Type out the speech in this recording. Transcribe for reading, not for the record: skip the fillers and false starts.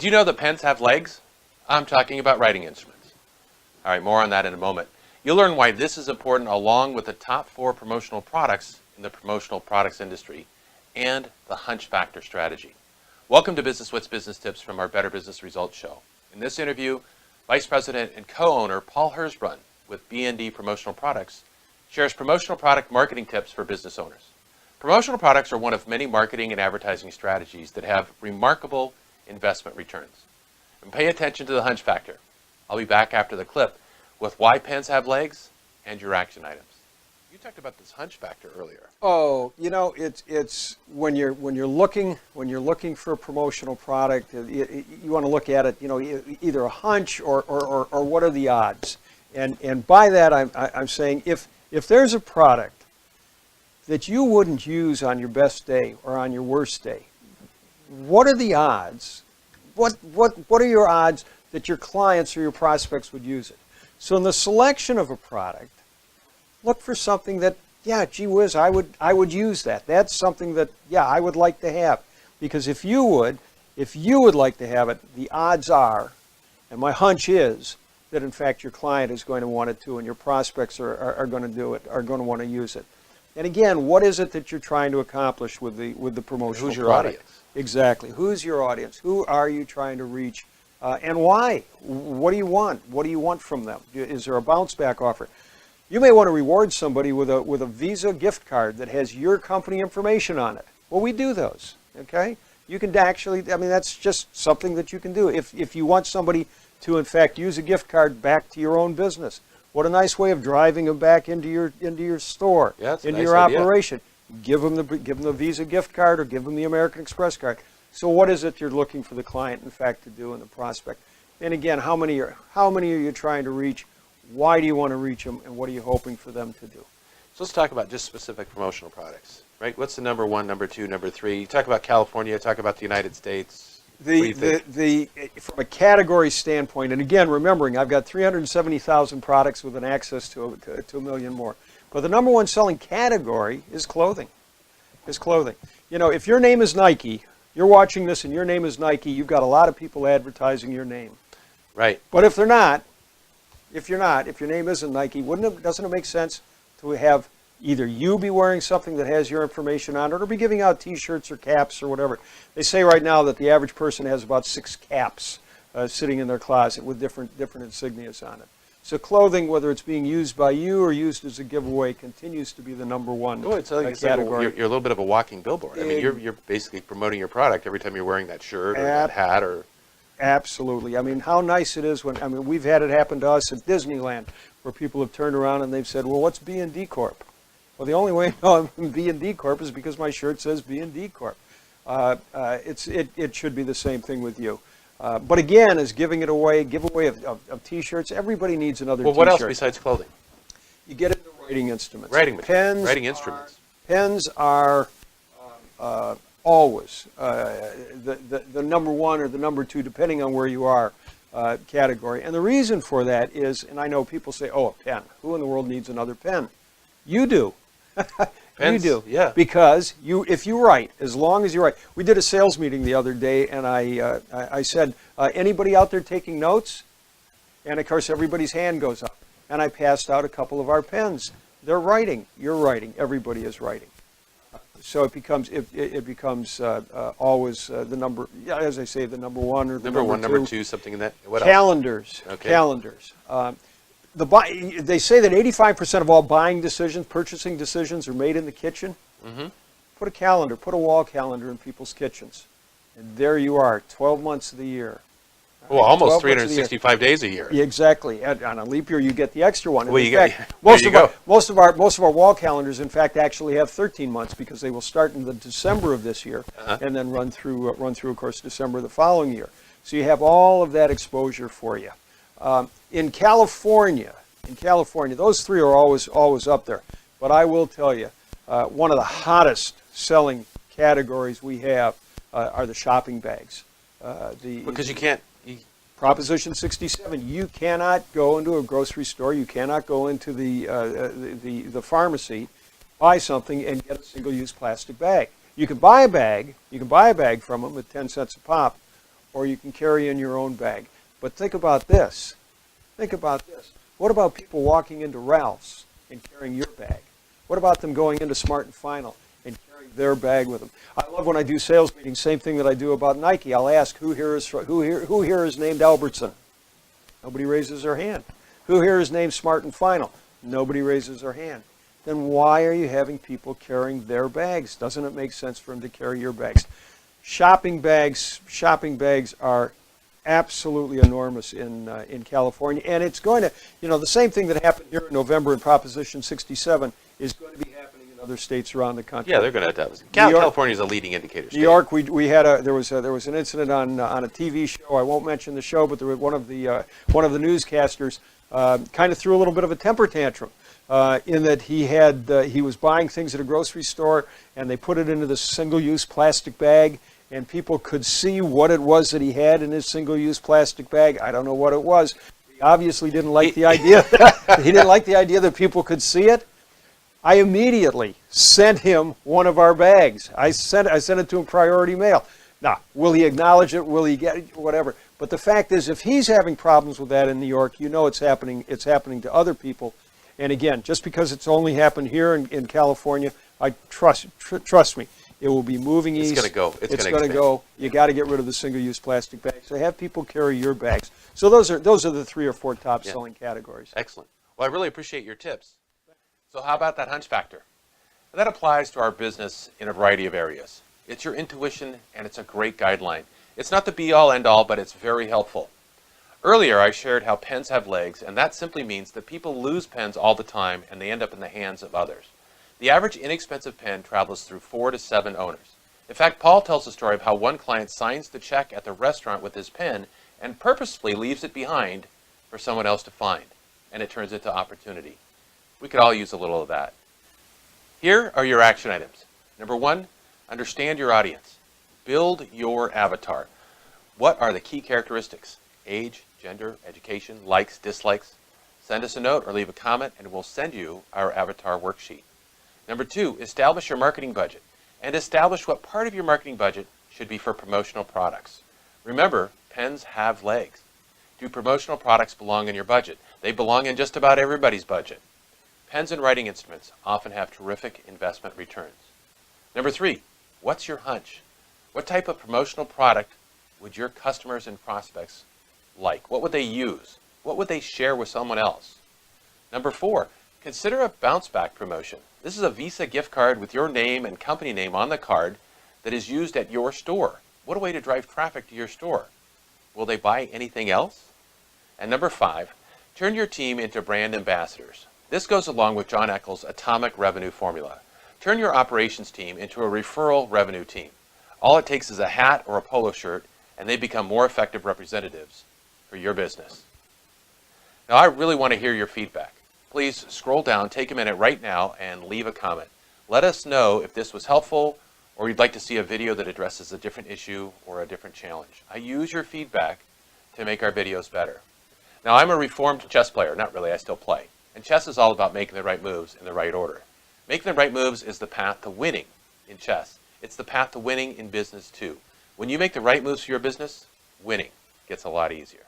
Did you know that pens have legs? I'm talking about writing instruments. All right, more on that in a moment. You'll learn why this is important along with the top 4 promotional products in the promotional products industry and the Hunch Factor strategy. Welcome to Business Wits Business Tips from our Better Business Results show. In this interview, Vice President and co-owner Paul Herzbrun with B&D Promotional Products shares promotional product marketing tips for business owners. Promotional products are one of many marketing and advertising strategies that have remarkable investment returns. And pay attention to the Hunch Factor. I'll be back after the clip with why pens have legs and your action items. You talked about this Hunch Factor earlier. Oh, you know, it's when you're looking for a promotional product, you want to look at it, you know, either a hunch or what are the odds. And by that I'm saying if there's a product that you wouldn't use on your best day or on your worst day, what are the odds? What are your odds that your clients or your prospects would use it? So in the selection of a product, look for something that, yeah, gee whiz, I would use that. That's something that, yeah, I would like to have. Because if you would like to have it, the odds are, and my hunch is, that in fact your client is going to want it too, and your prospects are going to do it, are going to want to use it. And again, what is it that you're trying to accomplish with the promotional Who's your product? audience? Exactly. Who's your audience? Who are you trying to reach? And why? What do you want? What do you want from them? Is there a bounce back offer? You may want to reward somebody with a Visa gift card that has your company information on it. Well, we do those, okay? You can actually, I mean, that's just something that you can do. If you want somebody to, in fact, use a gift card back to your own business, what a nice way of driving them back into your store, into your operation. Give them the Visa gift card or give them the American Express card. So what is it you're looking for the client, in fact, to do in the prospect? And again, how many are you trying to reach? Why do you want to reach them, and what are you hoping for them to do? So let's talk about just specific promotional products, right? What's the number 1, number 2, number 3? You talk about California, talk about the United States. From a category standpoint, and again, remembering I've got 370,000 products with an access to a million more. But the number 1 selling category is clothing. You know, if your name is Nike, you're watching this and your name is Nike, you've got a lot of people advertising your name. Right. But if your name isn't Nike, doesn't it make sense to have either you be wearing something that has your information on it or be giving out T-shirts or caps or whatever? They say right now that the average person has about 6 caps sitting in their closet with different insignias on it. So clothing, whether it's being used by you or used as a giveaway, continues to be the number 1 category. You're a little bit of a walking billboard. I mean, you're basically promoting your product every time you're wearing that shirt or that hat or... Absolutely. I mean, how nice it is when, we've had it happen to us at Disneyland where people have turned around and they've said, well, what's B&D Corp? Well, the only way I know I'm B&D Corp is because my shirt says B&D Corp. It should be the same thing with you. But again, as giving it away, giveaway of T-shirts, everybody needs another T-shirt. Well, what else besides clothing? You get into writing instruments. Writing instruments. Pens are always the number 1 or the number 2, depending on where you are, category. And the reason for that is, and I know people say, oh, a pen. Who in the world needs another pen? You do. Pens, you do. Yeah. Because if you write, as long as you write. We did a sales meeting the other day, and I said, anybody out there taking notes? And of course, everybody's hand goes up. And I passed out a couple of our pens. They're writing. You're writing. Everybody is writing. So it becomes always the number, as I say, the number 1 or the number 2. Number 2, something in that. What calendars. Else? Okay. Calendars. They say that 85% of all buying decisions, purchasing decisions, are made in the kitchen. Mm-hmm. Put a wall calendar in people's kitchens, and there you are, 12 months of the year. Well, almost 365 days a year. Exactly. And on a leap year, you get the extra one. Well, Most of our wall calendars, in fact, actually have 13 months because they will start in the December of this year and then run through, of course, December of the following year. So you have all of that exposure for you. In California, those 3 are always up there. But I will tell you, one of the hottest selling categories we have are the shopping bags. Because you can't. Proposition 67, you cannot go into a grocery store, you cannot go into the pharmacy, buy something and get a single-use plastic bag. You can buy a bag from them at 10 cents a pop, or you can carry in your own bag. But think about this. Think about this. What about people walking into Ralph's and carrying your bag? What about them going into Smart and Final and carrying their bag with them? I love when I do sales meetings, same thing that I do about Nike. I'll ask, who here is named Albertson? Nobody raises their hand. Who here is named Smart and Final? Nobody raises their hand. Then why are you having people carrying their bags? Doesn't it make sense for them to carry your bags? Shopping bags are absolutely enormous in California, and it's going to, the same thing that happened here in November in Proposition 67 is going to be happening in other states around the country. Yeah, they're going to. California is a leading indicator state. New York, there was an incident on a TV show. I won't mention the show, but there was one of the newscasters kind of threw a little bit of a temper tantrum. In that he was buying things at a grocery store, and they put it into this single-use plastic bag, and people could see what it was that he had in his single-use plastic bag. I don't know what it was. He obviously didn't like the idea. He didn't like the idea that people could see it. I immediately sent him one of our bags. I sent it to him priority mail. Now, will he acknowledge it? Will he get it? Whatever. But the fact is, if he's having problems with that in New York, it's happening. It's happening to other people. And again, just because it's only happened here in California, trust me, it will be moving east. It's going to go. It's going to go. You got to get rid of the single-use plastic bags. So have people carry your bags. So those are the 3 or 4 top selling categories. Excellent. Well, I really appreciate your tips. So how about that hunch factor? That applies to our business in a variety of areas. It's your intuition, and it's a great guideline. It's not the be-all, end-all, but it's very helpful. Earlier, I shared how pens have legs, and that simply means that people lose pens all the time, and they end up in the hands of others. The average inexpensive pen travels through 4 to 7 owners. In fact, Paul tells the story of how one client signs the check at the restaurant with his pen and purposefully leaves it behind for someone else to find, and it turns into opportunity. We could all use a little of that. Here are your action items. Number 1, understand your audience. Build your avatar. What are the key characteristics? Age, gender, education, likes, dislikes. Send us a note or leave a comment, and we'll send you our avatar worksheet. Number 2, establish your marketing budget, and establish what part of your marketing budget should be for promotional products. Remember, pens have legs. Do promotional products belong in your budget? They belong in just about everybody's budget. Pens and writing instruments often have terrific investment returns. Number 3, what's your hunch? What type of promotional product would your customers and prospects like? What would they use? What would they share with someone else? Number 4, consider a bounce back promotion. This is a Visa gift card with your name and company name on the card that is used at your store. What a way to drive traffic to your store. Will they buy anything else? And number 5, turn your team into brand ambassadors. This goes along with John Eccles' atomic revenue formula. Turn your operations team into a referral revenue team. All it takes is a hat or a polo shirt, and they become more effective representatives for your business. Now, I really want to hear your feedback. Please scroll down, take a minute right now, and leave a comment. Let us know if this was helpful, or you'd like to see a video that addresses a different issue or a different challenge. I use your feedback to make our videos better. Now, I'm a reformed chess player. Not really, I still play. And chess is all about making the right moves in the right order. Making the right moves is the path to winning in chess. It's the path to winning in business too. When you make the right moves for your business, winning gets a lot easier.